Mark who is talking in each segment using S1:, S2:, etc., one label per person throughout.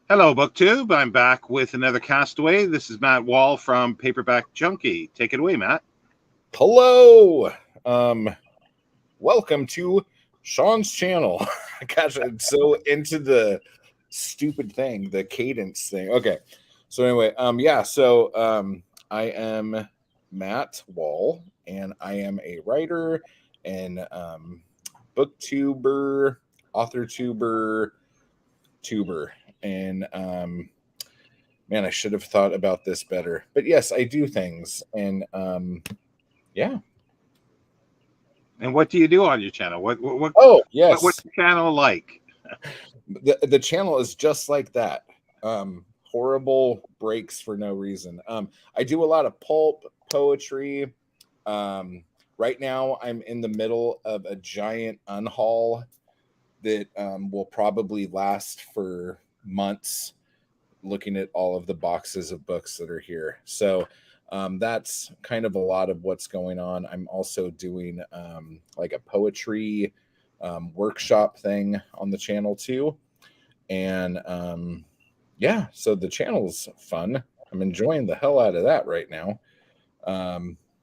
S1: Hello, BookTube. I'm back with another castaway. This is Matt Wall from Paperback Junkie. Take it away, Matt.
S2: Hello. Welcome to Sean's channel. Gosh, I'm so into the stupid thing, the cadence thing. Okay. So anyway, I am Matt Wall, and I am a writer and booktuber, tuber. And man, I should have thought about this better. But yes, I do things. And yeah.
S1: And what do you do on your channel?
S2: Oh, yes.
S1: What's the channel like?
S2: The channel is just like that. Horrible breaks for no reason. I do a lot of pulp poetry. Right now I'm in the middle of a giant unhaul that will probably last for months, looking at all of the boxes of books that are here. So that's kind of a lot of what's going on. I'm also doing like a poetry workshop thing on the channel too. And yeah, so the channel's fun. I'm enjoying the hell out of that right now.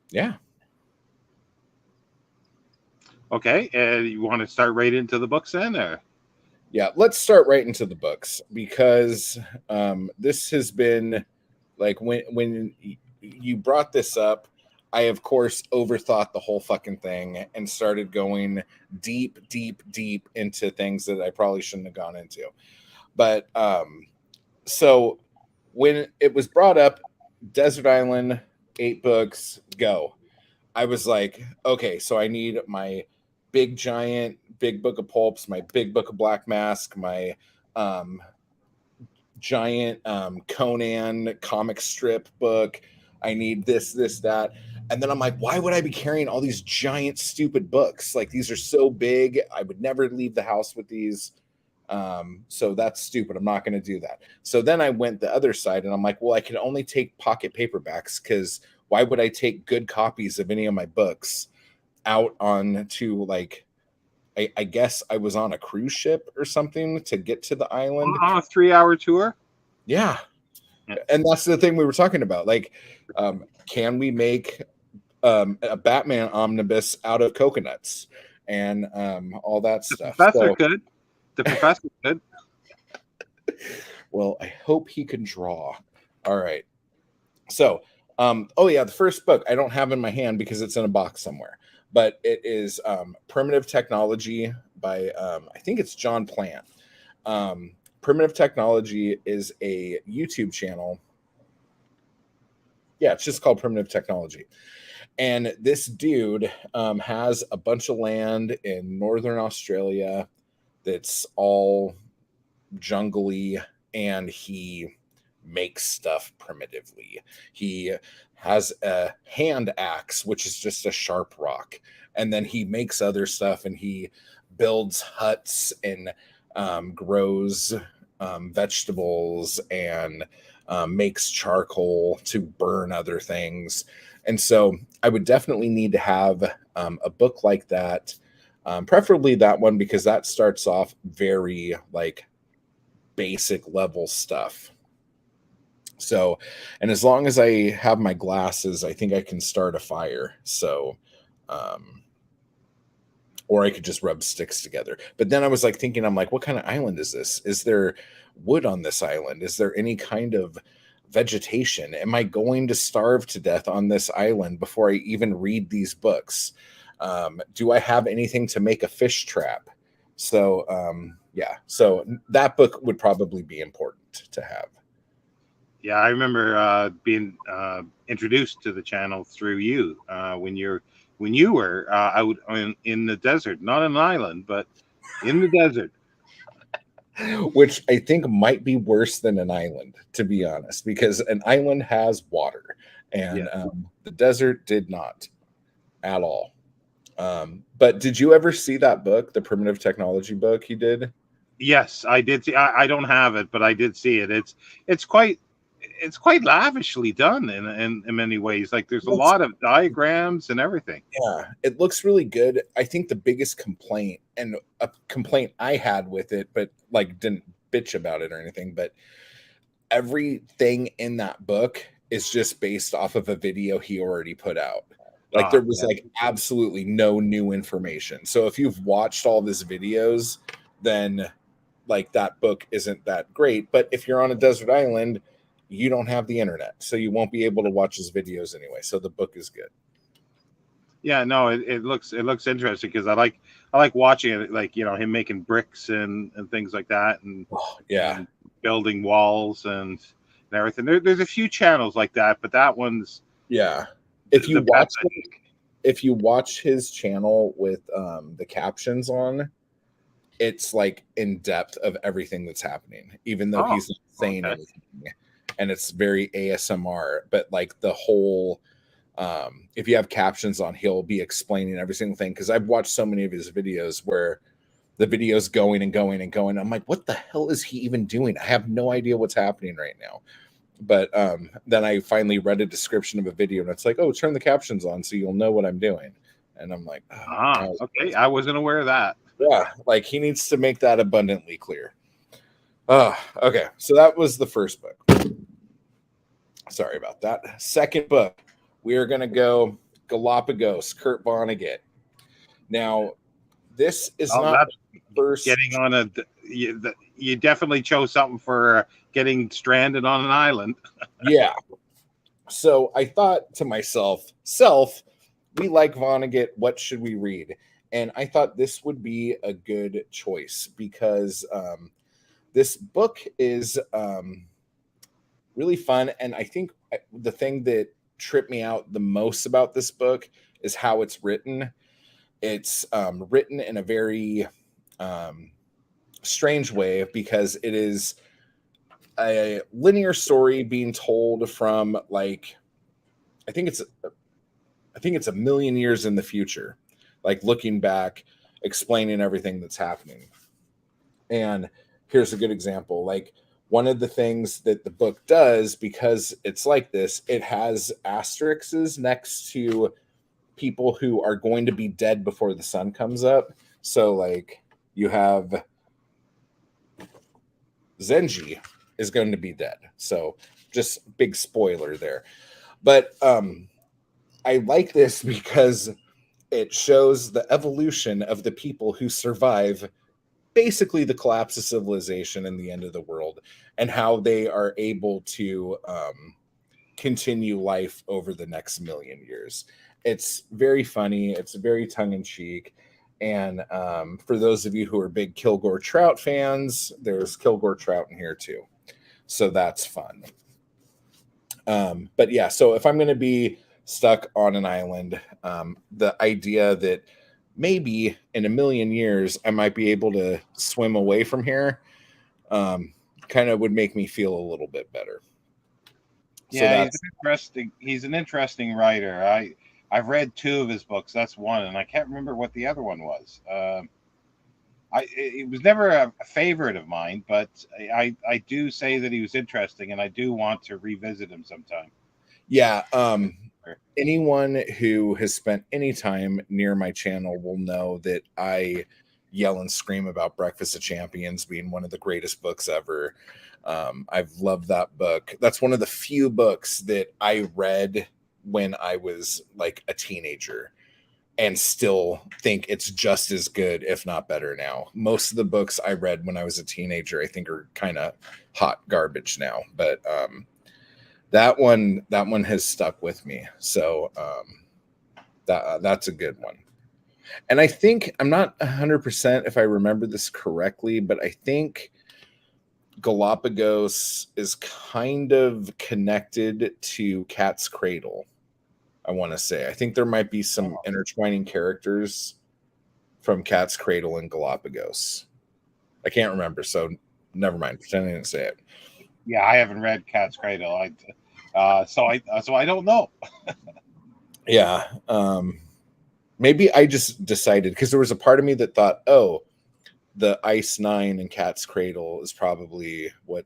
S2: Yeah.
S1: Okay, you want to start right into the books then, or?
S2: Yeah, let's start right into the books, because this has been like when you brought this up, I of course overthought the whole fucking thing and started going deep into things that I probably shouldn't have gone into. But so when it was brought up, Desert Island, 8 books, go. I was like, okay, so I need my big book of pulps, my big book of Black Mask, my giant Conan comic strip book. I need this, that. And then I'm like, why would I be carrying all these giant, stupid books? Like, these are so big. I would never leave the house with these. So that's stupid. I'm not going to do that. So then I went the other side, and I'm like, well, I can only take pocket paperbacks, because why would I take good copies of any of my books out on to, like, I guess I was on a cruise ship or something to get to the island.
S1: On a 3-hour tour?
S2: Yeah. And that's the thing we were talking about. Like, can we make a Batman omnibus out of coconuts and all that stuff?
S1: The professor could. The professor could.
S2: Well, I hope he can draw. All right. So, oh yeah, the first book I don't have in my hand because it's in a box somewhere, but it is Primitive Technology by I think it's John Plant. Primitive Technology is a YouTube channel. Yeah, it's just called Primitive Technology. And this dude has a bunch of land in northern Australia that's all jungly, and he makes stuff primitively. He has a hand axe, which is just a sharp rock. And then he makes other stuff, and he builds huts and grows vegetables and makes charcoal to burn other things. And so I would definitely need to have a book like that, preferably that one, because that starts off very like basic level stuff. So, and as long as I have my glasses, I think I can start a fire. So, or I could just rub sticks together. But then I was like thinking, I'm like, what kind of island is this? Is there wood on this island? Is there any kind of vegetation? Am I going to starve to death on this island before I even read these books? Do I have anything to make a fish trap? So, yeah, so that book would probably be important to have.
S1: Yeah, I remember being introduced to the channel through you when you were out in the desert, not an island, but in the desert.
S2: Which I think might be worse than an island, to be honest, because an island has water, and the desert did not at all. But did you ever see that book, the Primitive Technology book he did?
S1: Yes, I did see. I don't have it, but I did see it. It's quite lavishly done in many ways. Like, there's a lot of diagrams and everything.
S2: Yeah, it looks really good. I think the biggest complaint, and a complaint I had with it, but like didn't bitch about it or anything, but everything in that book is just based off of a video he already put out. Like there was like absolutely no new information. So if you've watched all of his videos, then like that book isn't that great. But if you're on a desert island, you don't have the internet, so you won't be able to watch his videos anyway. So the book is good.
S1: Yeah, no, it looks interesting because I like watching it, like, you know, him making bricks and things like that, and and building walls and everything. There's a few channels like that, but that one's
S2: If you watch his channel with the captions on, it's like in depth of everything that's happening, even though he's not saying anything, and it's very ASMR. But like the whole, if you have captions on, he'll be explaining every single thing. Because I've watched so many of his videos where the video's going and going and going. I'm like, what the hell is he even doing? I have no idea what's happening right now. But then I finally read a description of a video, and it's like, oh, turn the captions on so you'll know what I'm doing. And I'm like,
S1: okay, I wasn't aware of that.
S2: Yeah, like he needs to make that abundantly clear. Okay, so that was the first book. Sorry about that. Second book, we are going to go Galapagos, Kurt Vonnegut. Now, this is not first
S1: getting on you definitely chose something for getting stranded on an island.
S2: Yeah. So I thought to myself, we like Vonnegut, what should we read? And I thought this would be a good choice because this book is really fun. And I think the thing that tripped me out the most about this book is how it's written. It's written in a very strange way because it is a linear story being told from like, I think it's a million years in the future, like looking back, explaining everything that's happening. And here's a good example. Like one of the things that the book does, because it's like this, it has asterisks next to people who are going to be dead before the sun comes up. So like you have Zenji is going to be dead. So just big spoiler there. But I like this because it shows the evolution of the people who survive basically the collapse of civilization and the end of the world, and how they are able to continue life over the next million years. It's very funny. It's very tongue-in-cheek. And for those of you who are big Kilgore Trout fans, there's Kilgore Trout in here too. So that's fun. But yeah, so if I'm going to be stuck on an island, the idea that maybe in a million years I might be able to swim away from here kind of would make me feel a little bit better.
S1: Yeah, so he's an interesting writer. I've read 2 of his books. That's one, and I can't remember what the other one was. It was never a favorite of mine, but I do say that he was interesting, and I do want to revisit him sometime.
S2: Yeah. Anyone who has spent any time near my channel will know that I yell and scream about Breakfast of Champions being one of the greatest books ever. I've loved that book. That's one of the few books that I read when I was like a teenager and still think it's just as good, if not better now. Most of the books I read when I was a teenager, I think are kind of hot garbage now, but that one has stuck with me. So that's a good one. And I think, I'm not 100% if I remember this correctly, but I think Galapagos is kind of connected to Cat's Cradle. I want to say, I think there might be some intertwining characters from Cat's Cradle and Galapagos. I can't remember, so never mind. Pretend I didn't say it.
S1: Yeah, I haven't read Cat's Cradle. So I don't know.
S2: Yeah. Maybe I just decided, because there was a part of me that thought, oh, the Ice Nine and Cat's Cradle is probably what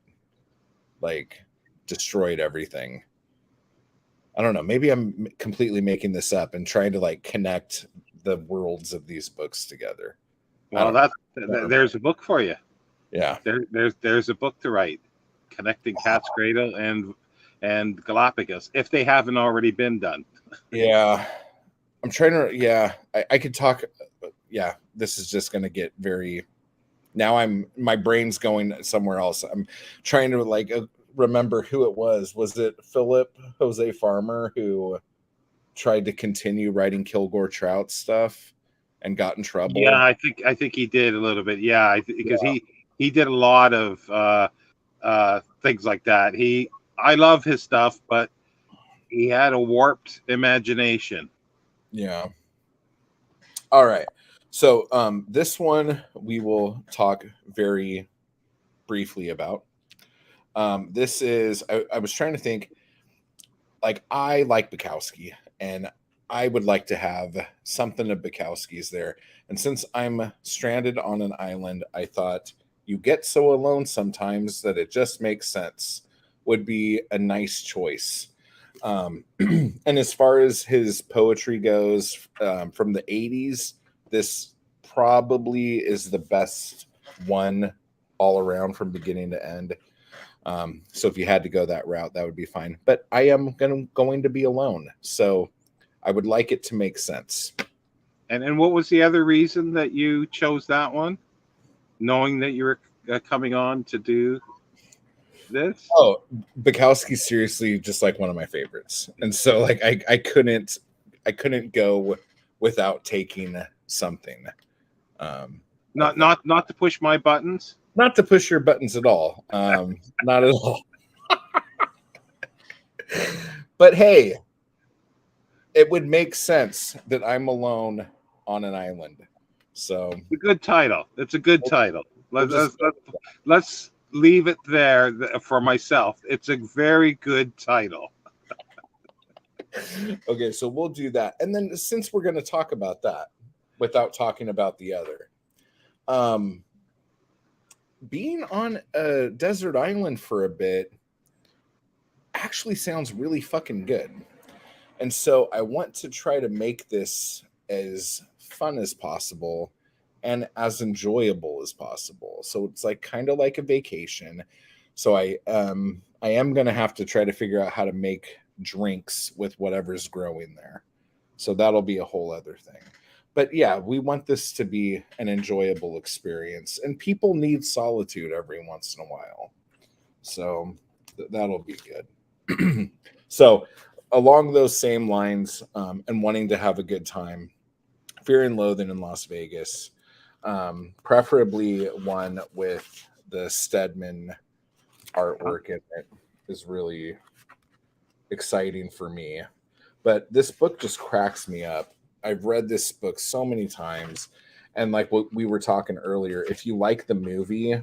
S2: like destroyed everything. I don't know. Maybe I'm completely making this up and trying to like connect the worlds of these books together.
S1: Well, there's a book for you.
S2: Yeah.
S1: There's a book to write, connecting Cat's Cradle and Galapagos, if they haven't already been done.
S2: Yeah. I'm trying to, yeah, I could talk. Yeah, this is just going to get very, now my brain's going somewhere else. I'm trying to like remember who it was. Was it Philip Jose Farmer who tried to continue writing Kilgore Trout stuff and got in trouble?
S1: Yeah, I think he did a little bit. Yeah, because he did a lot of things like that. I love his stuff, but he had a warped imagination.
S2: Yeah. All right. So this one we will talk very briefly about. This is I was trying to think, like, I like Bukowski and I would like to have something of Bukowski's there. And since I'm stranded on an island, I thought You Get So Alone Sometimes That It Just Makes Sense would be a nice choice. And as far as his poetry goes, from the 80s, this probably is the best one all around from beginning to end. So if you had to go that route, that would be fine. But I am going to be alone, so I would like it to make sense.
S1: And what was the other reason that you chose that one, knowing that you were coming on to do this?
S2: Oh, Bukowski's seriously just like one of my favorites, and so like I couldn't go without taking something.
S1: Not to push my buttons.
S2: Not to push your buttons at all. Not at all. But hey, it would make sense that I'm alone on an island. So
S1: it's a good title. It's a good title. Let's leave it there for myself. It's a very good title.
S2: Okay, so we'll do that. And then since we're going to talk about that without talking about the other, being on a desert island for a bit actually sounds really fucking good. And so I want to try to make this as fun as possible and as enjoyable as possible. So it's like kind of like a vacation. So I am going to have to try to figure out how to make drinks with whatever's growing there. So that'll be a whole other thing. But yeah, we want this to be an enjoyable experience, and people need solitude every once in a while. So that'll be good. So along those same lines, and wanting to have a good time, Fear and Loathing in Las Vegas, preferably one with the Stedman artwork in it, is really exciting for me. But this book just cracks me up. I've read this book so many times, and like what we were talking earlier, if you like the movie,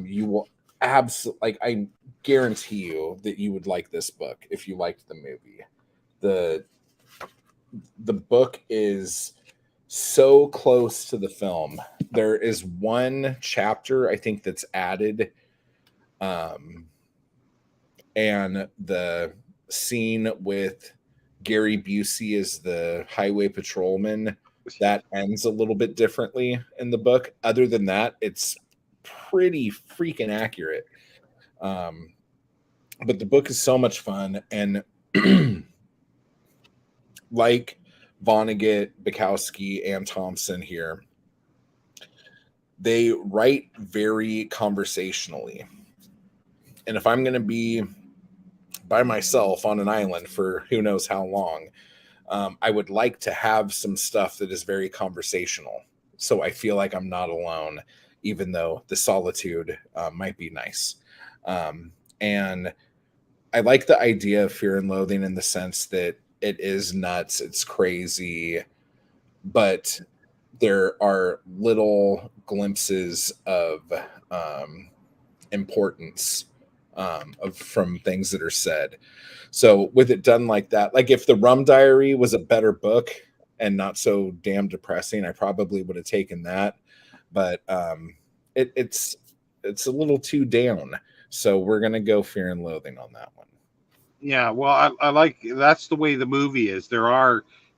S2: you will absolutely, like, I guarantee you that you would like this book if you liked the movie. The book is so close to the film. There is one chapter I think that's added, and the scene with Gary Busey as the highway patrolman, that ends a little bit differently in the book. Other than that, it's pretty freaking accurate. But the book is so much fun, and like Vonnegut, Bukowski, and Thompson here, they write very conversationally. And if I'm going to be by myself on an island for who knows how long, I would like to have some stuff that is very conversational, so I feel like I'm not alone, even though the solitude might be nice. And I like the idea of Fear and Loathing in the sense that it is nuts, it's crazy, but there are little glimpses of importance from things that are said. So with it done like that, like if the Rum Diary was a better book and not so damn depressing, I probably would have taken that. But it's a little too down. So we're gonna go Fear and Loathing on that one.
S1: Yeah, well, I like, that's the way the movie is.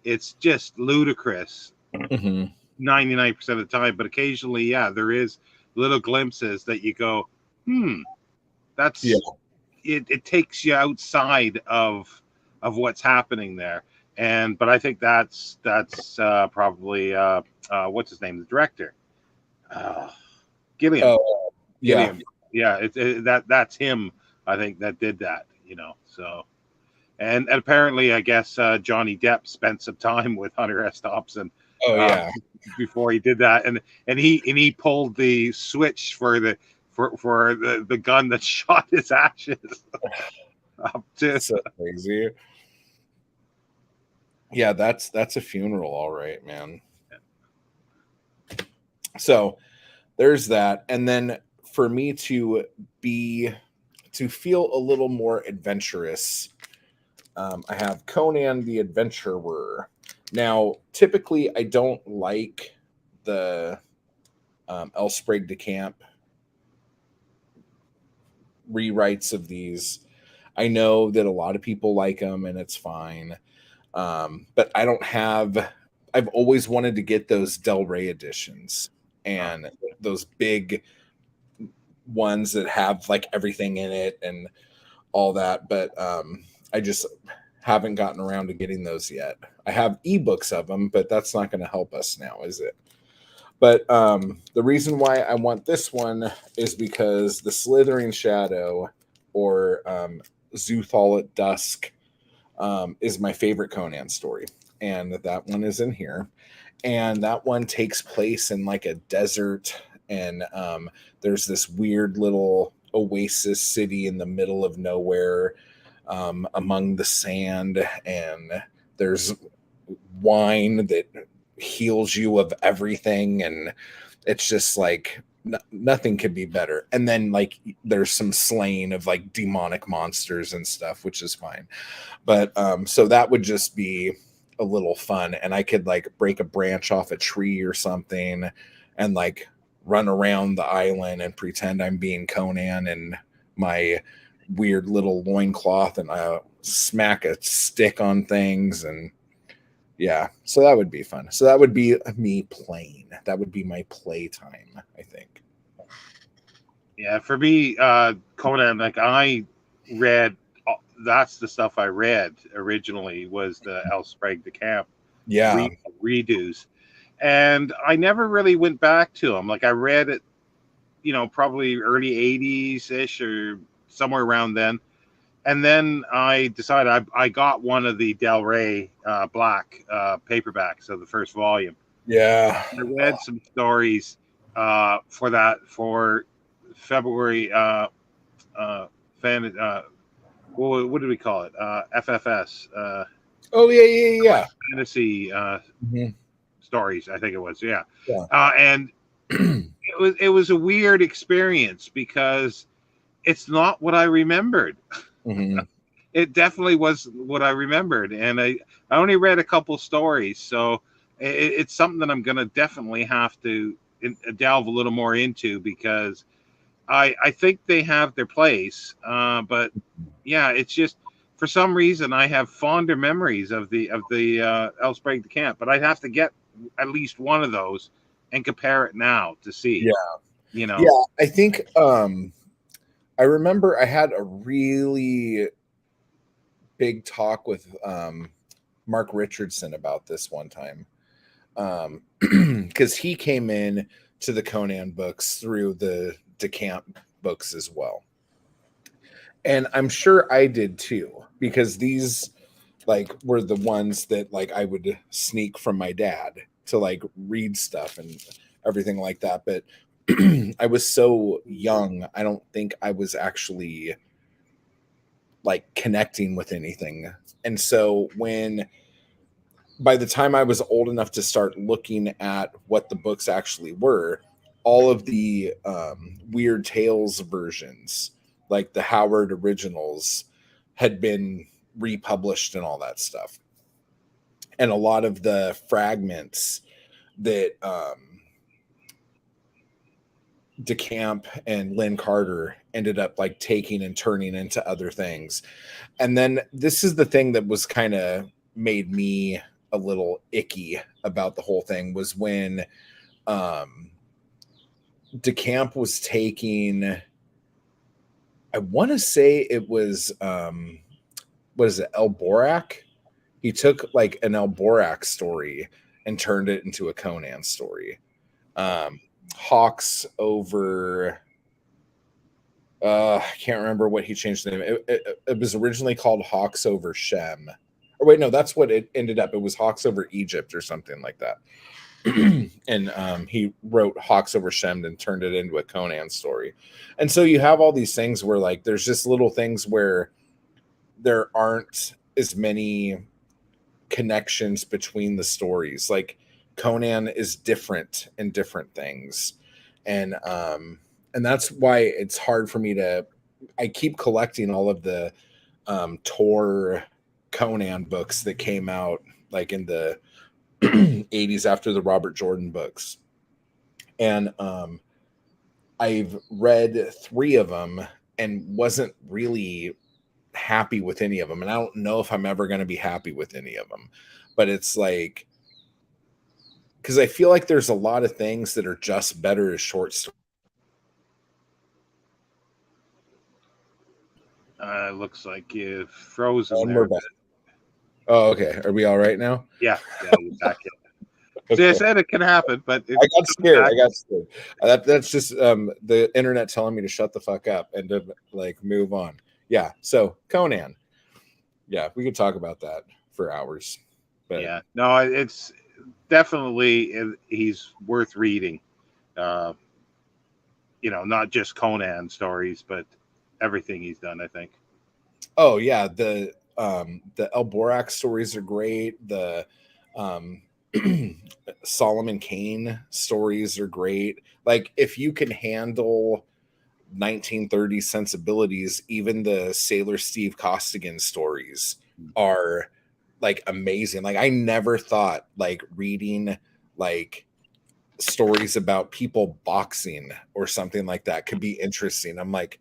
S1: It's just ludicrous 99% of the time, but occasionally, yeah, there is little glimpses that you go, that's
S2: Yeah.
S1: it takes you outside of what's happening there. But I think that's probably what's his name, the director, uh, Gilliam.
S2: Oh, yeah.
S1: Gilliam. Yeah, that's him. I think that did that. So and apparently, I guess Johnny Depp spent some time with Hunter S. Thompson
S2: Oh, yeah.
S1: before he did that, and he pulled the switch for the gun that shot his ashes up to.
S2: So crazy. Yeah, that's a funeral, all right, man. So there's that. And then for me to feel a little more adventurous, I have Conan the Adventurer. Now, typically, I don't like the L. Sprague de Camp rewrites of these. I know that a lot of people like them, and it's fine. But I don't have. I've always wanted to get those Del Rey editions and those big ones that have like everything in it and all that. But I just haven't gotten around to getting those yet. I have ebooks of them, but that's not going to help us now, is it? But the reason why I want this one is because the Slithering Shadow, or Zuthal at Dusk, is my favorite Conan story. And that one is in here. And that one takes place in like a desert. And there's this weird little oasis city in the middle of nowhere, among the sand. And there's wine that heals you of everything. And it's just like nothing could be better. And then like there's some slaying of like demonic monsters and stuff, which is fine. But so that would just be a little fun, and I could like break a branch off a tree or something and like run around the island and pretend I'm being Conan and my weird little loincloth, and I smack a stick on things. And yeah, so that would be fun. So that would be me playing. That would be my playtime, I think.
S1: Yeah, for me, Conan, like I read, that's the stuff I read originally was the L. Sprague de Camp redos, and I never really went back to them. Like I read it, probably early '80s ish or somewhere around then, and then I decided I got one of the Del Rey black paperbacks of the first volume.
S2: Yeah,
S1: I read some stories for February what do we call it? FFS.
S2: Oh yeah.
S1: Fantasy stories, I think it was. Yeah.
S2: Yeah.
S1: And it was a weird experience because it's not what I remembered.
S2: Mm-hmm.
S1: It definitely was what I remembered, and I only read a couple stories, so it's something that I'm going to definitely have to delve a little more into because I think they have their place, but yeah, it's just for some reason I have fonder memories of the L. Sprague de Camp, but I'd have to get at least one of those and compare it now to see.
S2: Yeah, I think I remember I had a really big talk with Mark Richardson about this one time, because he came in to the Conan books through the DeCamp books as well, and I'm sure I did too, because these like were the ones that like I would sneak from my dad to like read stuff and everything like that. But I was so young, I don't think I was actually like connecting with anything. And so by the time I was old enough to start looking at what the books actually were, all of the Weird Tales versions, like the Howard originals, had been republished and all that stuff. And a lot of the fragments that DeCamp and Lynn Carter ended up like taking and turning into other things. And then this is the thing that was kind of made me a little icky about the whole thing, was when DeCamp was taking, I want to say it was, what is it, Elborak? He took like an Elborak story and turned it into a Conan story. Hawks over, I can't remember what he changed the name. It was originally called Hawks over Shem. Or wait, no, that's what it ended up. It was Hawks over Egypt or something like that. And he wrote Hawks over Shem and turned it into a Conan story. And so you have all these things where like there's just little things where there aren't as many connections between the stories. Like Conan is different in different things. And that's why it's hard for me to, I keep collecting all of the Tor Conan books that came out like in the 80s after the Robert Jordan books. And I've read 3 of them and wasn't really happy with any of them. And I don't know if I'm ever going to be happy with any of them. But it's like, because I feel like there's a lot of things that are just better as short stories.
S1: Looks like you frozen there.
S2: Oh, okay. Are we all right now?
S1: Yeah, you're back in. Okay. See, I said it can happen, but
S2: I got scared. That's just the internet telling me to shut the fuck up and to like move on. Yeah. So Conan. Yeah, we could talk about that for hours. But
S1: yeah, no, it's definitely, he's worth reading. Not just Conan stories, but everything he's done, I think.
S2: Oh yeah, the Elborak stories are great. The Solomon Kane stories are great. Like if you can handle 1930s sensibilities, even the Sailor Steve Costigan stories are like amazing. Like I never thought like reading like stories about people boxing or something like that could be interesting. I'm like,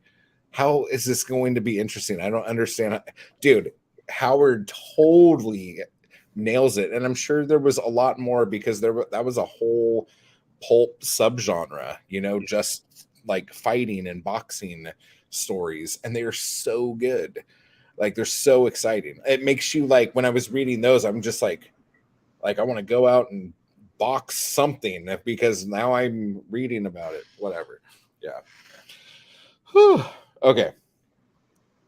S2: how is this going to be interesting? I don't understand. Dude, Howard totally nails it. And I'm sure there was a lot more because that was a whole pulp subgenre, just like fighting and boxing stories. And they are so good. Like they're so exciting. It makes you like, when I was reading those, I'm just like I want to go out and box something because now I'm reading about it. Whatever. Yeah. Whew. Okay.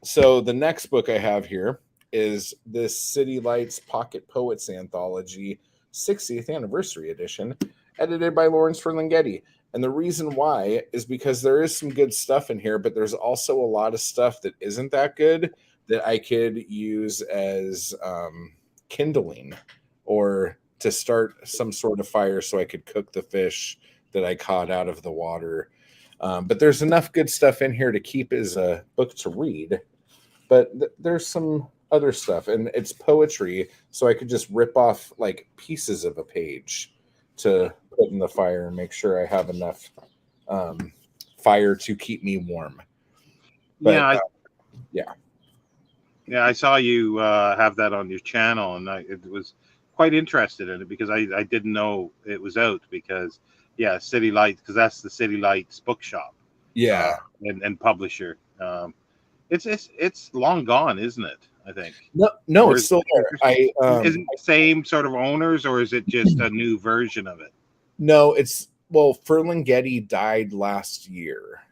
S2: So the next book I have here is this City Lights Pocket Poets Anthology 60th Anniversary Edition, edited by Lawrence Ferlinghetti. And the reason why is because there is some good stuff in here, but there's also a lot of stuff that isn't that good that I could use as kindling or to start some sort of fire so I could cook the fish that I caught out of the water. But there's enough good stuff in here to keep as a book to read. But there's some other stuff, and it's poetry, so I could just rip off like pieces of a page to put in the fire and make sure I have enough fire to keep me warm. But,
S1: yeah, I saw you have that on your channel, and I was quite interested in it because I didn't know it was out because City Lights, because that's the City Lights bookshop, and publisher. It's long gone, isn't it? I think.
S2: No, it's still there.
S1: Is it the same sort of owners, or is it just a new version of it?
S2: No, Ferlinghetti died last year.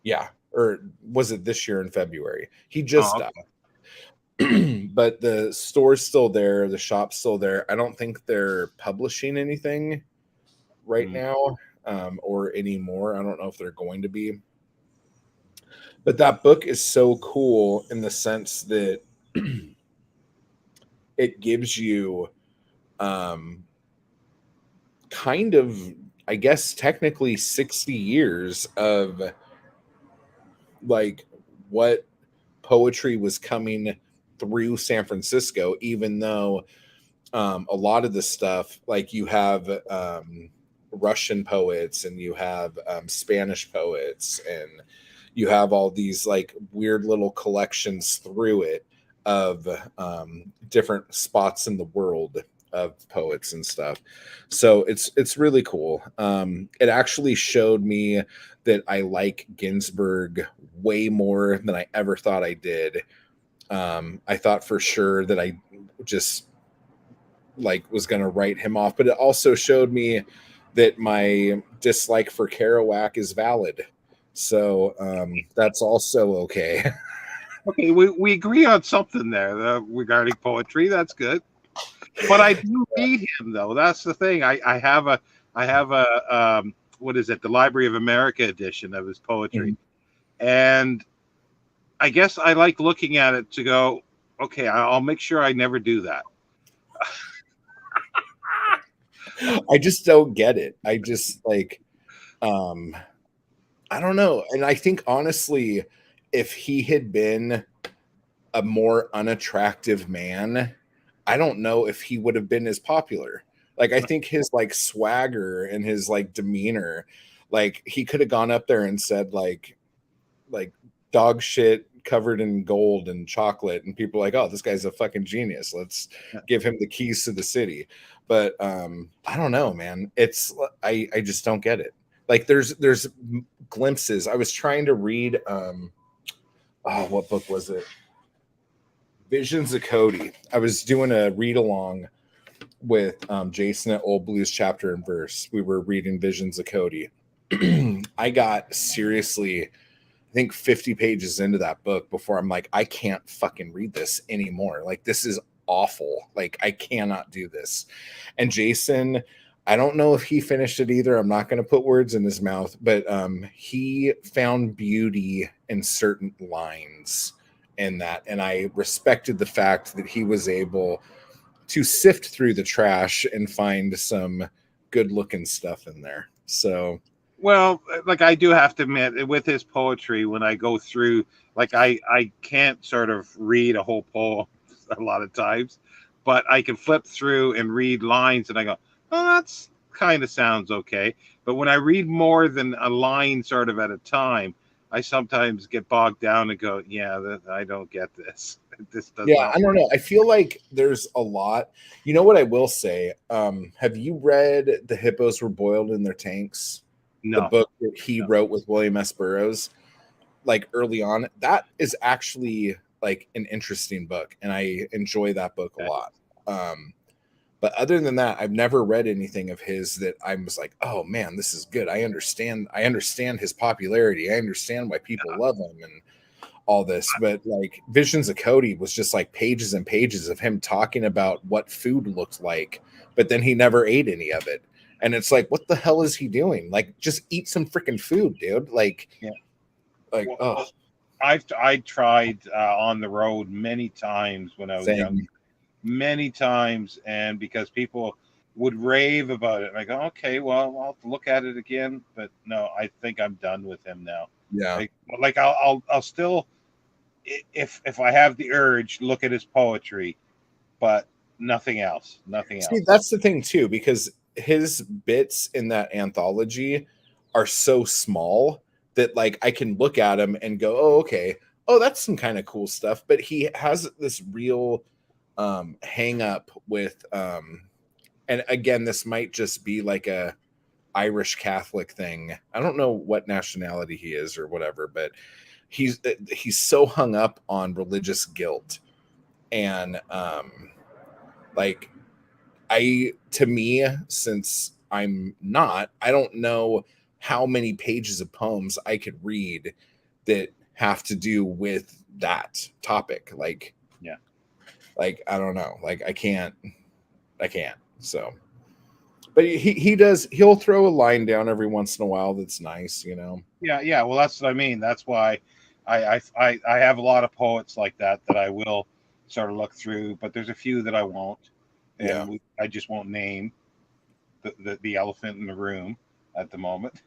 S2: Yeah, or was it this year in February? He just died. But the store's still there, the shop's still there. I don't think they're publishing anything right now, or anymore. I don't know if they're going to be. But that book is so cool in the sense that it gives you kind of, I guess, technically 60 years of like what poetry was coming through San Francisco, even though a lot of the stuff, like you have Russian poets and you have Spanish poets and you have all these like weird little collections through it of different spots in the world poets and stuff. So it's really cool. It actually showed me that I like Ginsberg way more than I ever thought I did. I thought for sure that I just like was going to write him off, but it also showed me that my dislike for Kerouac is valid. So that's also okay.
S1: Okay, we agree on something there regarding poetry. That's good. But I do read him though. That's the thing. I have a what is it? The Library of America edition of his poetry, and I guess I like looking at it to go, okay, I'll make sure I never do that.
S2: I just don't get it. I just like, I don't know. And I think honestly, if he had been a more unattractive man, I don't know if he would have been as popular. Like, I think his like swagger and his like demeanor, like he could have gone up there and said like dog shit covered in gold and chocolate, and people are like, oh, this guy's a fucking genius. Let's give him the keys to the city. But I don't know, man. It's I just don't get it. Like there's glimpses. I was trying to read what book was it? Visions of Cody. I was doing a read along with Jason at Old Blues Chapter and Verse. We were reading Visions of Cody. I got seriously, I think 50 pages into that book before I'm like, I can't fucking read this anymore. Like, this is awful. Like, I cannot do this. And Jason, I don't know if he finished it either. I'm not going to put words in his mouth, but he found beauty in certain lines in that. And I respected the fact that he was able to sift through the trash and find some good looking stuff in there. So,
S1: well, like I do have to admit, with his poetry, when I go through, like I can't sort of read a whole poem a lot of times, but I can flip through and read lines and I go, oh, that's kind of sounds okay. But when I read more than a line sort of at a time, I sometimes get bogged down and go, yeah, I don't get this. This does not.
S2: I don't know. I feel like there's a lot. You know what I will say? Have you read The Hippos Were Boiled in Their Tanks?
S1: No.
S2: The book that he wrote with William S. Burroughs, like early on. That is actually like an interesting book, and I enjoy that book a lot. But other than that, I've never read anything of his that I was like, oh man, this is good. I understand his popularity. I understand why people love him and all this. But like Visions of Cody was just like pages and pages of him talking about what food looked like, but then he never ate any of it. And it's like, what the hell is he doing? Like, just eat some freaking food, dude. Like,
S1: I tried on the road many times when I was young, many times, and because people would rave about it, and I go, okay, well, I'll look at it again, but no, I think I'm done with him now.
S2: Yeah,
S1: like I'll still, if I have the urge, look at his poetry, but nothing else.
S2: See, that's the thing too, because his bits in that anthology are so small that like I can look at him and go, oh, okay, oh, that's some kind of cool stuff. But he has this real hang up with and again, this might just be like a Irish Catholic thing. I don't know what nationality he is or whatever, but he's so hung up on religious guilt. And like, to me, since I'm not, I don't know how many pages of poems I could read that have to do with that topic. Like,
S1: yeah,
S2: like, I don't know. Like, I can't. So, but he'll throw a line down every once in a while. That's nice, you know?
S1: Yeah. Well, that's what I mean. That's why I have a lot of poets like that I will sort of look through, but there's a few that I won't. And I just won't name the elephant in the room at the moment.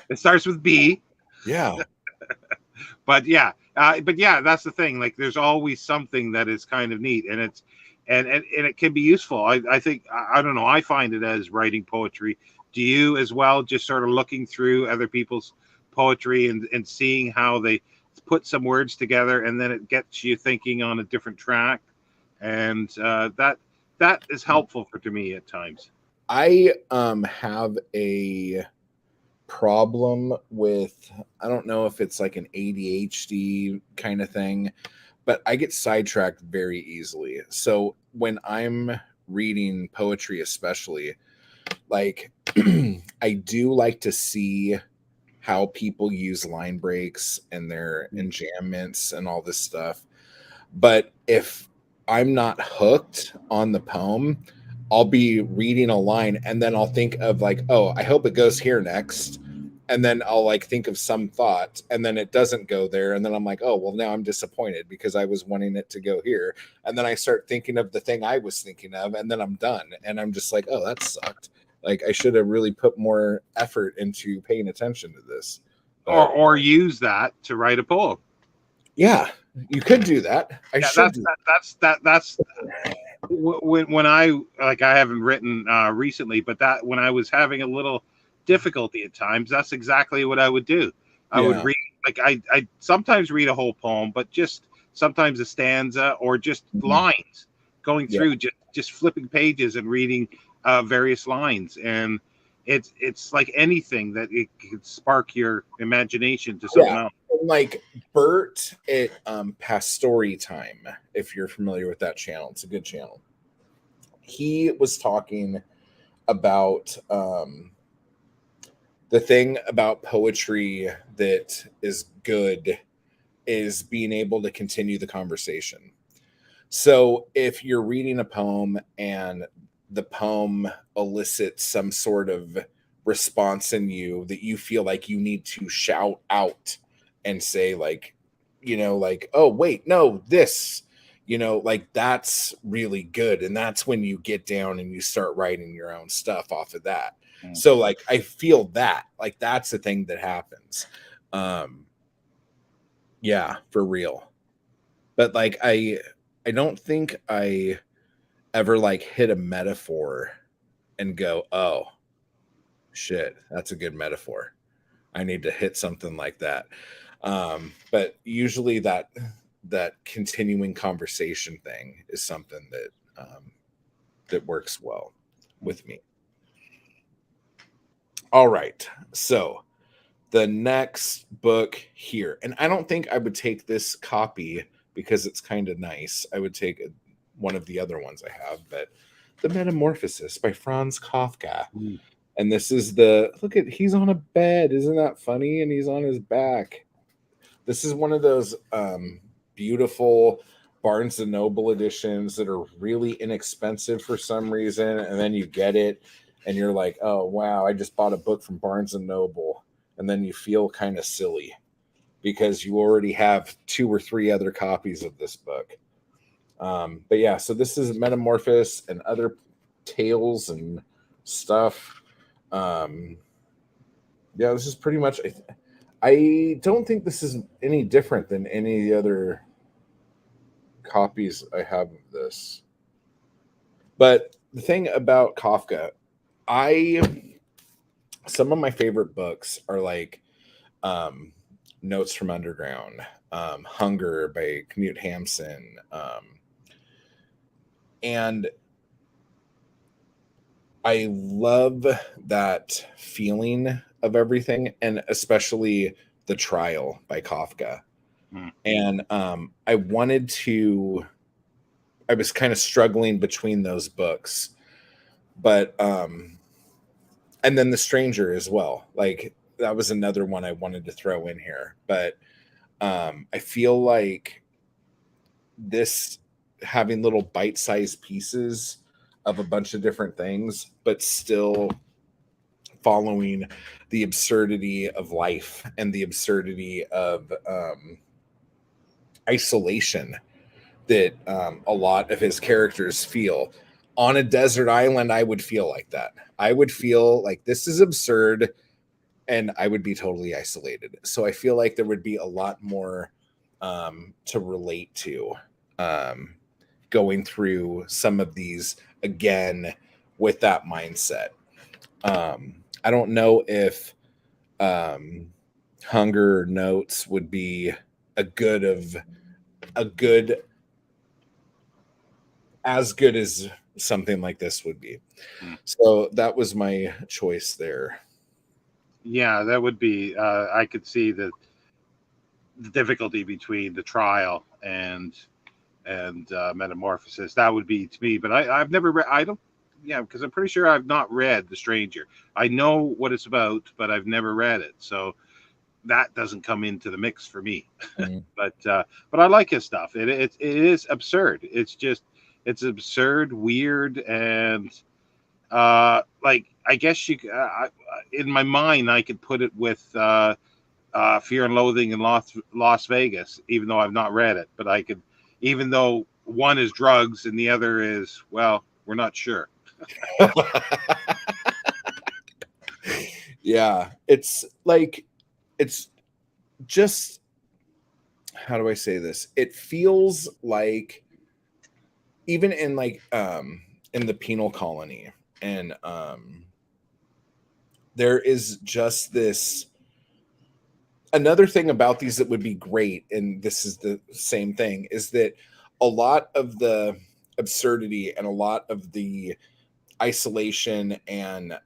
S1: It starts with B.
S2: Yeah.
S1: But that's the thing. Like, there's always something that is kind of neat, and it's and it can be useful. I think I don't know. I find it as writing poetry. Do you as well? Just sort of looking through other people's poetry and seeing how they put some words together, and then it gets you thinking on a different track, and that is helpful to me at times.
S2: I have a problem with, I don't know if it's like an ADHD kind of thing, but I get sidetracked very easily. So when I'm reading poetry, especially, like I do like to see how people use line breaks and their enjambments and all this stuff. But if I'm not hooked on the poem, I'll be reading a line and then I'll think of like, oh, I hope it goes here next. And then I'll like think of some thought and then it doesn't go there. And then I'm like, oh, well, now I'm disappointed because I was wanting it to go here. And then I start thinking of the thing I was thinking of and then I'm done. And I'm just like, oh, that sucked. Like I should have really put more effort into paying attention to this. But,
S1: or use that to write a poem.
S2: Yeah, you could do that.
S1: That's when I haven't written recently, but that when I was having a little difficulty at times, that's exactly what I would do. I would read, like I sometimes read a whole poem, but just sometimes a stanza or just lines, going through just flipping pages and reading various lines, and it's like anything that it can spark your imagination to something else.
S2: Like Bert at Past Story Time, if you're familiar with that channel, it's a good channel. He was talking about the thing about poetry that is good is being able to continue the conversation. So if you're reading a poem and the poem elicits some sort of response in you that you feel like you need to shout out and say like, you know, like, oh, wait, no, this, you know, like that's really good. And that's when you get down and you start writing your own stuff off of that. So like, I feel that like, that's the thing that happens. Yeah, for real. But like, I don't think I ever like hit a metaphor and go, oh shit, that's a good metaphor. I need to hit something like that. But usually that continuing conversation thing is something that that works well with me. All right, so the next book here, and I don't think I would take this copy because it's kind of nice. I would take one of the other ones I have, but The Metamorphosis by Franz Kafka. And this is look at, he's on a bed. Isn't that funny? And he's on his back. This is one of those beautiful Barnes and Noble editions that are really inexpensive for some reason. And then you get it and you're like, oh, wow, I just bought a book from Barnes and Noble. And then you feel kind of silly because you already have 2 or 3 other copies of this book. But yeah, so this is Metamorphosis and other tales and stuff. Yeah, this is pretty much, I don't think this is any different than any of the other copies I have of this. But the thing about Kafka, some of my favorite books are like Notes from Underground, Hunger by Knut Hamsun, and I love that feeling of everything, and especially The Trial by Kafka. And I was kind of struggling between those books, but and then The Stranger as well. Like that was another one I wanted to throw in here, but I feel like this having little bite-sized pieces of a bunch of different things, but still following the absurdity of life and the absurdity of isolation that a lot of his characters feel. On a desert island, I would feel like that. I would feel like this is absurd and I would be totally isolated. So I feel like there would be a lot more to relate to going through some of these again with that mindset. I don't know if Hunger Notes would be a good as good as something like this would be. So that was my choice there.
S1: Yeah, that would be. I could see the difficulty between the trial and metamorphosis. That would be to me. But I've never read. I don't. Yeah, because I'm pretty sure I've not read The Stranger. I know what it's about, but I've never read it. So that doesn't come into the mix for me. But I like his stuff. It is absurd. It's absurd, weird, and like I guess you in my mind I could put it with Fear and Loathing in Las Vegas, even though I've not read it. But I could, even though one is drugs and the other is, well, we're not sure.
S2: Yeah, it's like, it's just, how do I say this? It feels like, even in like in the penal colony, and there is just this, another thing about these that would be great, and this is the same thing, is that a lot of the absurdity and a lot of the isolation and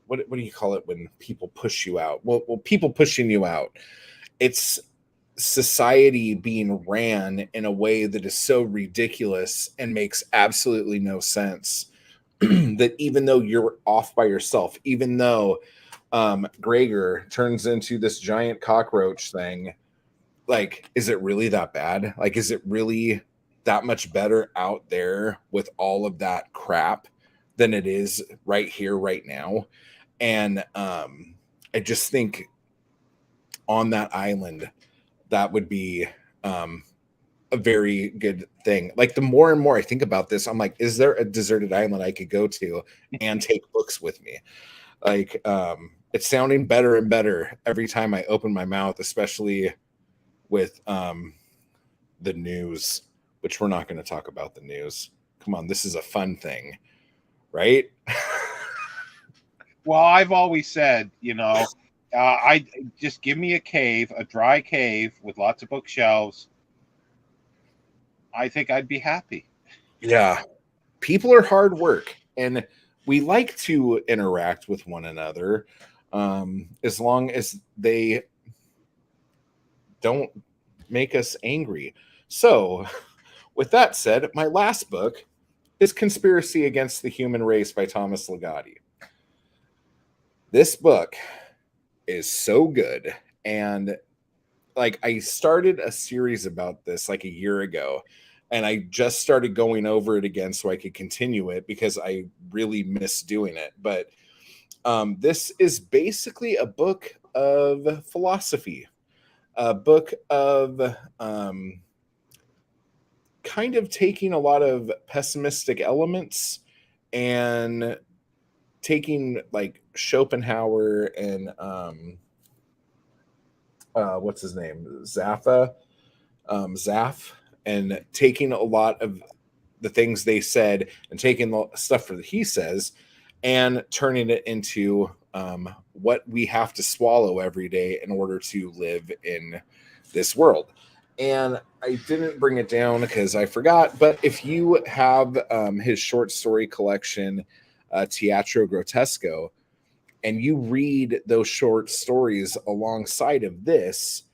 S2: what do you call it when people push you out? Well, people pushing you out. It's society being ran in a way that is so ridiculous and makes absolutely no sense. That even though you're off by yourself, even though Gregor turns into this giant cockroach thing, like, is it really that bad? Like, is it really that much better out there with all of that crap than it is right here, right now? And I just think on that island, that would be a very good thing. Like, the more and more I think about this, I'm like, is there a deserted island I could go to and take books with me? Like, it's sounding better and better every time I open my mouth, especially with the news, which we're not going to talk about the news. Come on, this is a fun thing, right?
S1: Well, I've always said, I just give me a cave, a dry cave with lots of bookshelves. I think I'd be happy.
S2: Yeah. People are hard work, and we like to interact with one another, as long as they don't make us angry. So, with that said, my last book is Conspiracy Against the Human Race by Thomas Ligotti. This book is so good, and like, I started a series about this like a year ago, and I just started going over it again so I could continue it because I really miss doing it. But this is basically a book of philosophy, a book of kind of taking a lot of pessimistic elements and taking like Schopenhauer and what's his name, Zaff, and taking a lot of the things they said and taking the stuff that he says and turning it into what we have to swallow every day in order to live in this world. And I didn't bring it down because I forgot, but if you have his short story collection, Teatro Grotesco, and you read those short stories alongside of this,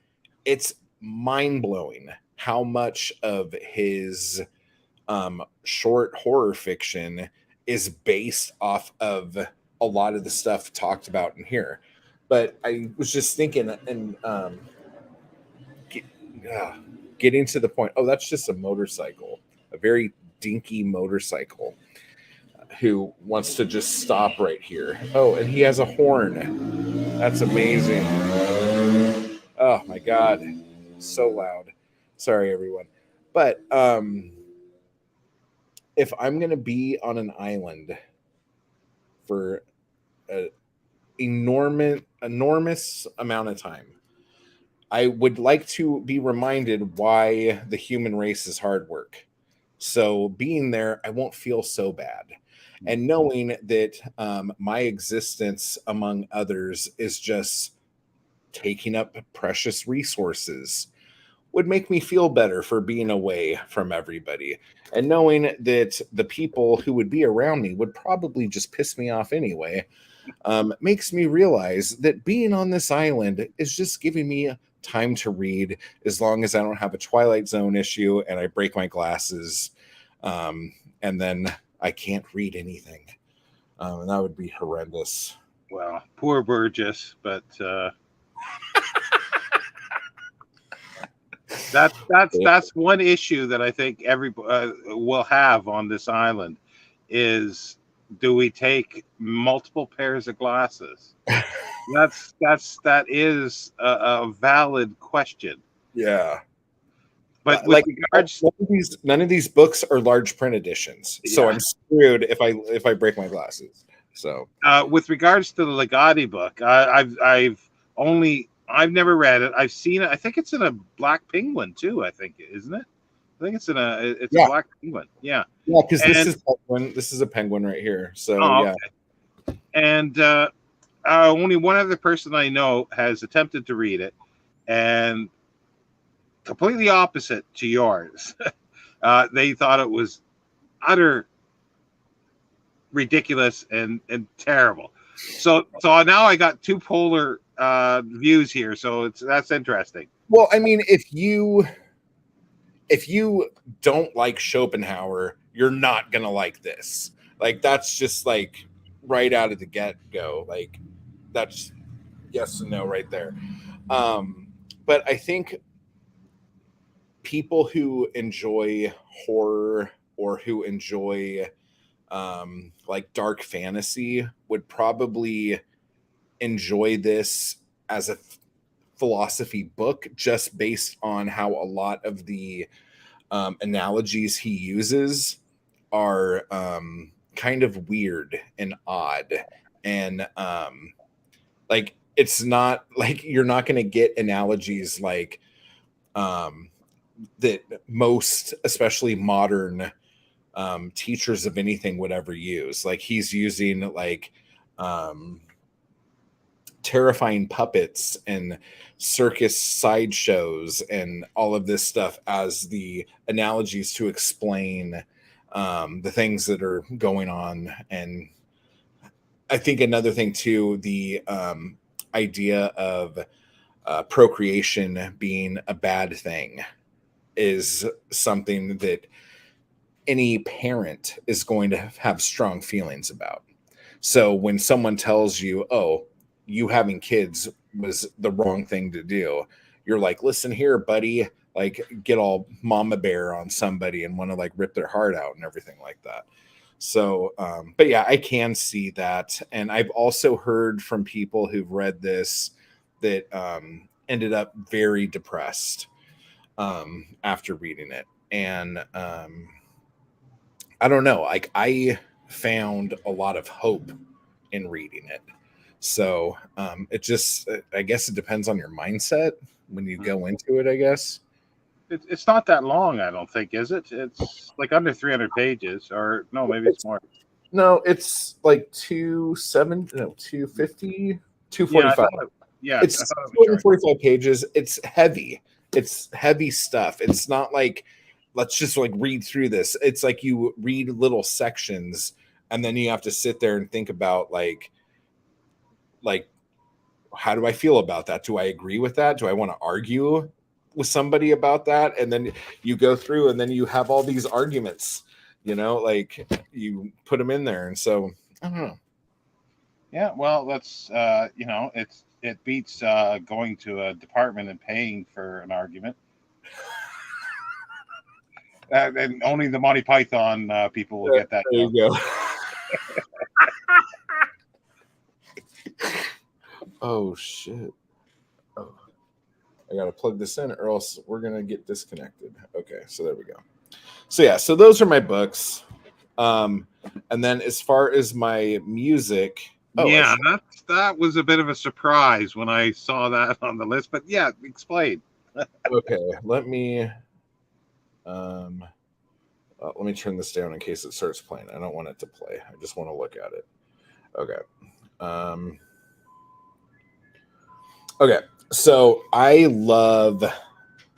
S2: it's mind-blowing how much of his short horror fiction is based off of a lot of the stuff talked about in here. But I was just thinking, and getting to the point, oh, that's just a motorcycle, a very dinky motorcycle, who wants to just stop right here. Oh, and he has a horn. That's amazing. Oh my God. So loud. Sorry, everyone. But if I'm going to be on an island for an enormous amount of time, I would like to be reminded why the human race is hard work. So being there, I won't feel so bad. And knowing that my existence among others is just taking up precious resources would make me feel better for being away from everybody. And knowing that the people who would be around me would probably just piss me off anyway, makes me realize that being on this island is just giving me time to read, as long as I don't have a Twilight Zone issue and I break my glasses, and then I can't read anything. And that would be horrendous.
S1: Well, poor Burgess, but that's one issue that I think everybody will have on this island is, do we take multiple pairs of glasses? That is a valid question.
S2: Yeah.
S1: But with regards,
S2: none of these books are large print editions, so I'm screwed if I break my glasses. So
S1: with regards to the Legati book, I've never read it. I've seen it. I think it's in a Black Penguin too. I think, isn't it? I think it's in a Black Penguin. Yeah.
S2: Yeah, because this is a penguin right here. So yeah.
S1: Okay. And only one other person I know has attempted to read it, and completely opposite to yours. They thought it was utter ridiculous and terrible. So now I got two polar views here. So that's interesting.
S2: Well, I mean, if you don't like Schopenhauer, you're not gonna like this. Like, that's just like right out of the get-go. Like, that's yes and no right there. But I think people who enjoy horror or who enjoy like dark fantasy would probably enjoy this as a philosophy book, just based on how a lot of the analogies he uses are kind of weird and odd, and like, it's not like you're not going to get analogies like that most, especially modern teachers of anything would ever use. Like, he's using like terrifying puppets and circus sideshows and all of this stuff as the analogies to explain the things that are going on. And I think another thing too, the idea of procreation being a bad thing is something that any parent is going to have strong feelings about. So when someone tells you, oh, you having kids was the wrong thing to do, you're like, listen here, buddy, like, get all mama bear on somebody and want to like rip their heart out and everything like that. So but yeah, I can see that. And I've also heard from people who've read this that ended up very depressed after reading it. And I don't know, like, I found a lot of hope in reading it. So it just, I guess it depends on your mindset when you go into it, I guess.
S1: It's not that long, I don't think, is it? It's like under 300 pages, or no, maybe it's more.
S2: No, it's like 250, 245.
S1: Yeah,
S2: it's 245 pages. It's heavy. It's heavy stuff. It's not like, let's just like read through this. It's like you read little sections and then you have to sit there and think about like, how do I feel about that? Do I agree with that? Do I want to argue with somebody about that? And then you go through and then you have all these arguments, you know, like you put them in there. And so I don't know.
S1: Yeah, well, that's you know, it beats going to a department and paying for an argument. And only the Monty Python people will get that.
S2: There you go. Oh shit. Oh, I gotta plug this in or else we're gonna get disconnected. Okay, so there we go. So yeah, so those are my books. And then as far as my music,
S1: that was a bit of a surprise when I saw that on the list. But yeah, explain.
S2: Okay, let me turn this down in case it starts playing. I don't want it to play. I just want to look at it. Okay. Okay. So I love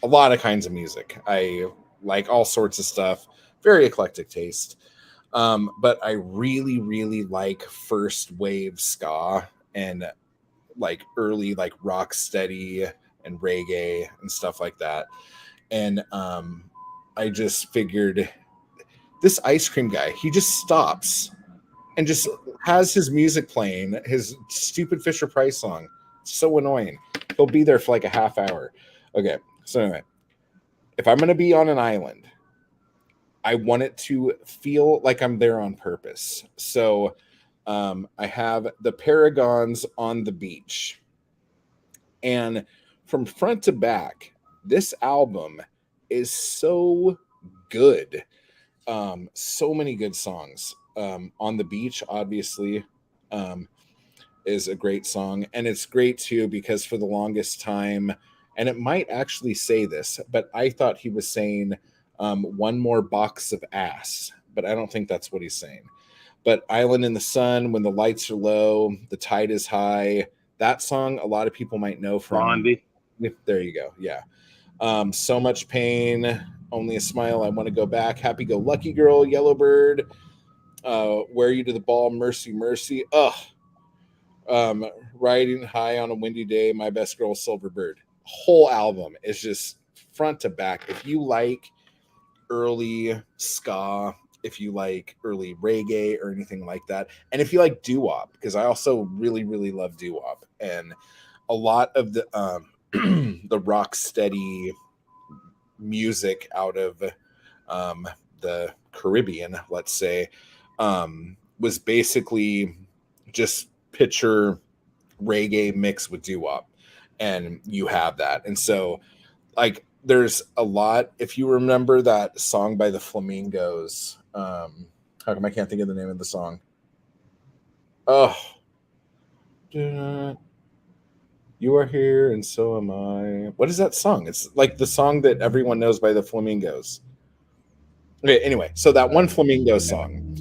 S2: a lot of kinds of music. I like all sorts of stuff, very eclectic taste. But I really, really like first wave ska and like early like rock steady and reggae and stuff like that. And I just figured this ice cream guy, he just stops and just has his music playing, his stupid Fisher Price song. It's so annoying. He'll be there for like a half hour. Okay, so anyway, if I'm going to be on an island, I want it to feel like I'm there on purpose. So I have the Paragons on the beach. And from front to back, this album is so good. So many good songs. On the Beach, obviously, um, is a great song. And it's great too because for the longest time, and it might actually say this, but I thought he was saying one more box of ass, but I don't think that's what he's saying. But Island in the Sun, When the Lights Are Low, The Tide is High, that song a lot of people might know from.
S1: Blondie.
S2: There you go. Yeah. So Much Pain, Only a Smile, I Want to Go Back, Happy Go Lucky Girl, Yellowbird, Wear You to the Ball, Mercy, Mercy. Ugh. Riding High on a Windy Day, My Best Girl, Silver Bird. Whole album is just front to back. If you like early ska, if you like early reggae or anything like that, and if you like doo-wop, because I also really, really love doo-wop, and a lot of the the rock steady music out of the Caribbean, let's say, was basically just picture reggae mixed with doo-wop, and you have that. And so like there's a lot. If you remember that song by the Flamingos, how come I can't think of the name of the song? Oh, you are here and so am I. What is that song? It's like the song that everyone knows by the Flamingos. Okay, anyway, so that one Flamingo song,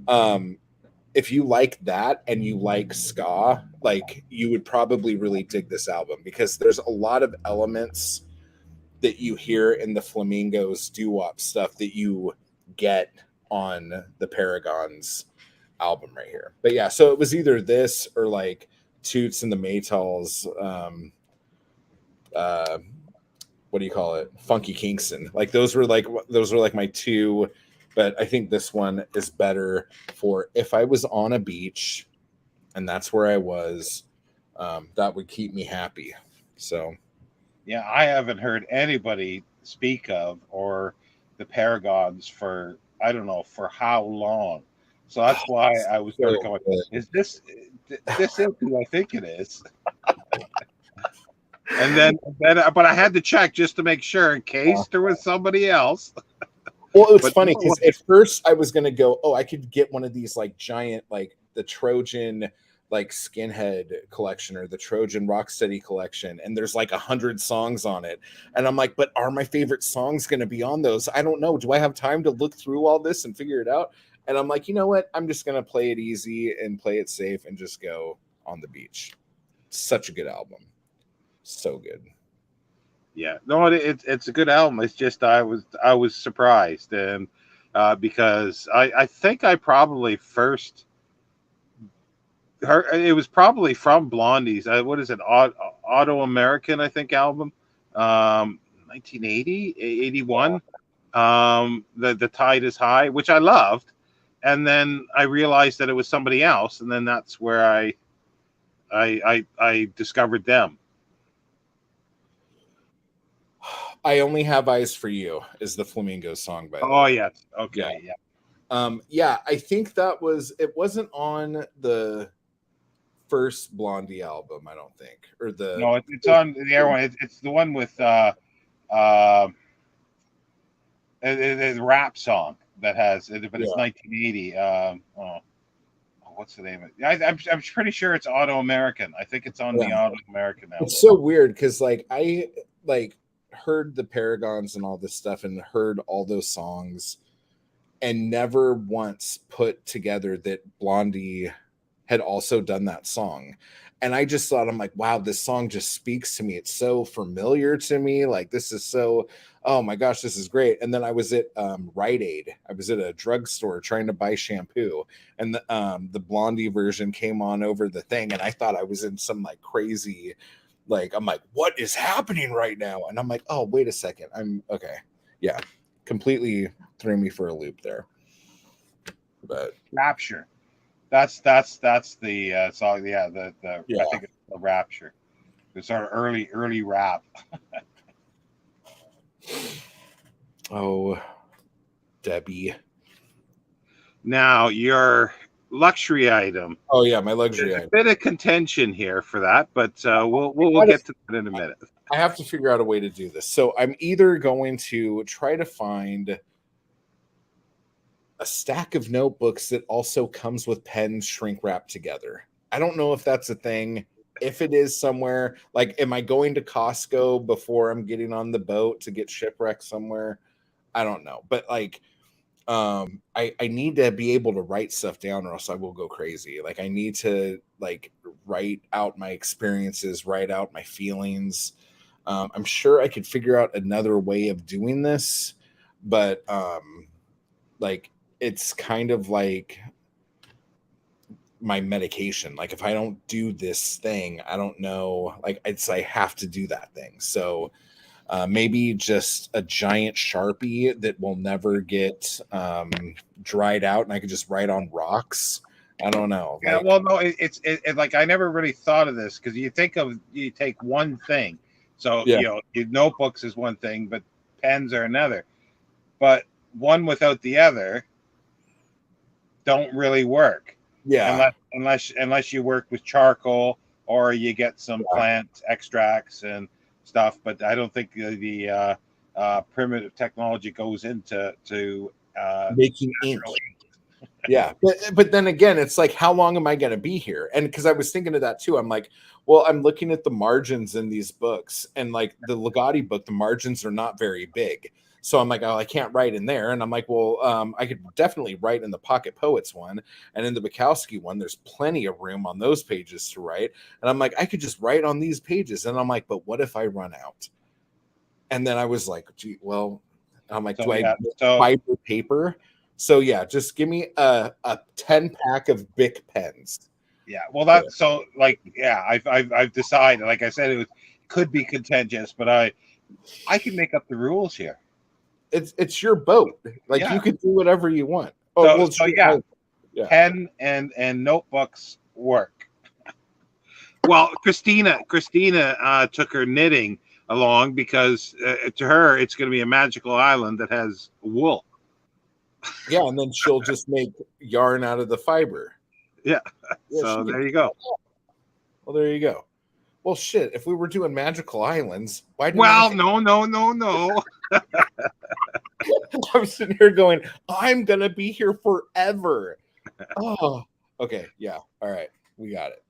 S2: um if you like that and you like ska, like you would probably really dig this album because there's a lot of elements that you hear in the Flamingos doo-wop stuff that you get on the Paragons album right here. But yeah, so it was either this or like Toots and the Maytals, uh, what do you call it? Funky Kingston. Like those were like my two, but I think this one is better for if I was on a beach and that's where I was, that would keep me happy. So
S1: Yeah, I haven't heard anybody speak of or the Paragons for I don't know for how long. So that's why I was sort of
S2: so
S1: going,
S2: good.
S1: is this is who I think it is? And then, but I had to check just to make sure in case there was somebody else.
S2: Well, it's
S1: But
S2: funny
S1: no,
S2: because at first I was gonna go, oh, I could get one of these like giant, like the Trojan like skinhead collection or the Trojan Rocksteady collection, and there's like 100 songs on it. And I'm like, but are my favorite songs gonna be on those? I don't know. Do I have time to look through all this and figure it out? And I'm like, you know what? I'm just gonna play it easy and play it safe and just go on the beach. Such a good album. So good.
S1: yeah, no, it's a good album. It's just I was surprised and because I think I probably first her it was probably from Blondie's what is it Auto American I think album 1980 81 the Tide is High, which I loved, and then I realized that it was somebody else, and then that's where I discovered them.
S2: I Only Have Eyes for You is the Flamingo song, by the
S1: Oh
S2: way.
S1: yes,
S2: Yeah.
S1: okay, yeah.
S2: Yeah, I think it wasn't on the first Blondie album, I don't think. Or the
S1: No, it's on the air one. It's the one with uh the rap song that has it, but it's
S2: yeah.
S1: 1980. What's the name of it? I'm pretty sure it's Auto American. I think it's on
S2: Yeah.
S1: the Auto American album.
S2: It's so weird because like I like heard the Paragons and all this stuff and heard all those songs and never once put together that Blondie had also done that song. And I just thought, I'm like, wow, this song just speaks to me. It's so familiar to me. Like, this is so, oh my gosh, this is great. And then I was at Rite Aid. I was at a drugstore trying to buy shampoo, and the Blondie version came on over the thing. And I thought I was in some like crazy, like, I'm like, what is happening right now? And I'm like, oh, wait a second. I'm okay. Yeah. Completely threw me for a loop there. But
S1: Rapture. That's the song. Yeah,
S2: yeah.
S1: I think it's the Rapture. It's our early rap.
S2: Oh, Debbie.
S1: Now your luxury item.
S2: Oh yeah, my luxury
S1: There's
S2: item.
S1: a bit of contention here for that, but we'll get to that in a minute.
S2: I have to figure out a way to do this. So I'm either going to try to find a stack of notebooks that also comes with pens shrink wrapped together. I don't know if that's a thing. If it is somewhere, like, am I going to Costco before I'm getting on the boat to get shipwrecked somewhere? I don't know. But like, I need to be able to write stuff down or else I will go crazy. Like, I need to like write out my experiences, write out my feelings. I'm sure I could figure out another way of doing this, but like, it's kind of like my medication. Like, if I don't do this thing, I don't know, like, I have to do that thing. So maybe just a giant Sharpie that will never get dried out, and I could just write on rocks. I don't know.
S1: Yeah, well, no, it's like I never really thought of this, because you take one thing. So
S2: yeah.
S1: Your notebooks is one thing, but pens are another. But one without the other don't really work.
S2: Yeah.
S1: Unless you work with charcoal or you get some plant extracts and stuff. But I don't think the primitive technology goes into
S2: making ink. Yeah, but then again, it's like, how long am I going to be here? And because I was thinking of that too, I'm like, well, I'm looking at the margins in these books, and like the Ligotti book, the margins are not very big. So I'm like, oh, I can't write in there. And I'm like, well, I could definitely write in the Pocket Poets one, and in the Bukowski one, there's plenty of room on those pages to write. And I'm like, I could just write on these pages. And I'm like, but what if I run out? And then I was like, gee, well, I'm like, do I fiber paper? So yeah, just give me a 10-pack of Bic pens.
S1: Yeah, well, that's so like, yeah, I've decided. Like I said, it could be contentious, but I can make up the rules here.
S2: It's your boat. Like, you can do whatever you want. Oh,
S1: so yeah, pen and notebooks work. Well, Christina took her knitting along because to her it's going to be a magical island that has wool.
S2: Yeah, and then she'll just make yarn out of the fiber.
S1: Yeah. So there you go.
S2: Well, there you go. Well, shit, if we were doing magical islands, why didn't
S1: no.
S2: I'm sitting here going, I'm going to be here forever. Oh, okay. Yeah. All right. We got it.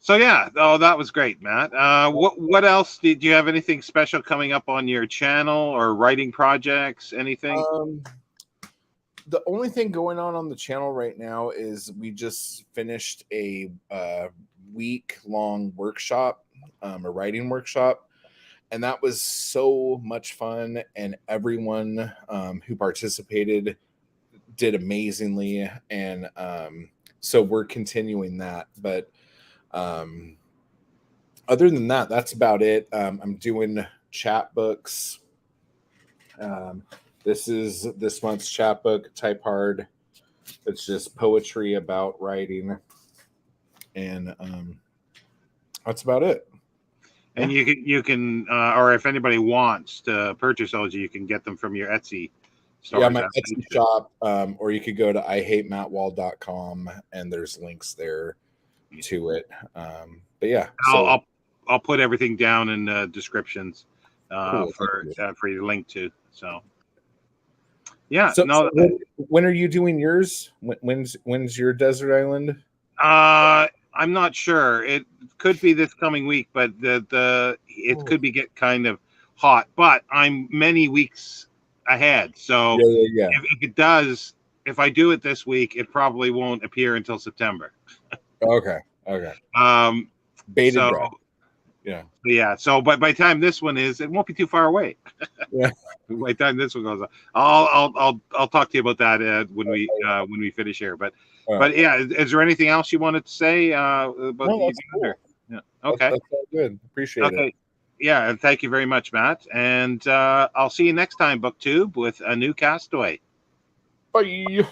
S1: So yeah, that was great, Matt. What else? Did you have anything special coming up on your channel or writing projects? Anything?
S2: The only thing going on the channel right now is we just finished a week-long workshop, a writing workshop, and that was so much fun. And everyone who participated did amazingly, and so we're continuing that. But other than that, that's about it. I'm doing chapbooks. This is this month's chapbook, Type Hard. It's just poetry about writing, and that's about it.
S1: And you can or if anybody wants to purchase those, you can get them from your Etsy store.
S2: Yeah, my Etsy shop, or you could go to ihatemattwall.com, and there's links there to it. But yeah,
S1: I'll put everything down in the descriptions
S2: cool,
S1: for you to link to. So yeah.
S2: So when are you doing yours? When's your desert island?
S1: I'm not sure. It could be this coming week, but it could be get kind of hot. But I'm many weeks ahead, so
S2: yeah.
S1: If if I do it this week, it probably won't appear until September.
S2: Okay. Bated
S1: so
S2: breath.
S1: Yeah. So by the time this one is, it won't be too far away.
S2: Yeah.
S1: By the time this one goes on, I'll talk to you about that when we finish here. But yeah, is there anything else you wanted to say about the
S2: cool.
S1: Yeah. Okay.
S2: That's all good. Appreciate it.
S1: Yeah, and thank you very much, Matt. And I'll see you next time, BookTube, with a new Castaway.
S2: Bye.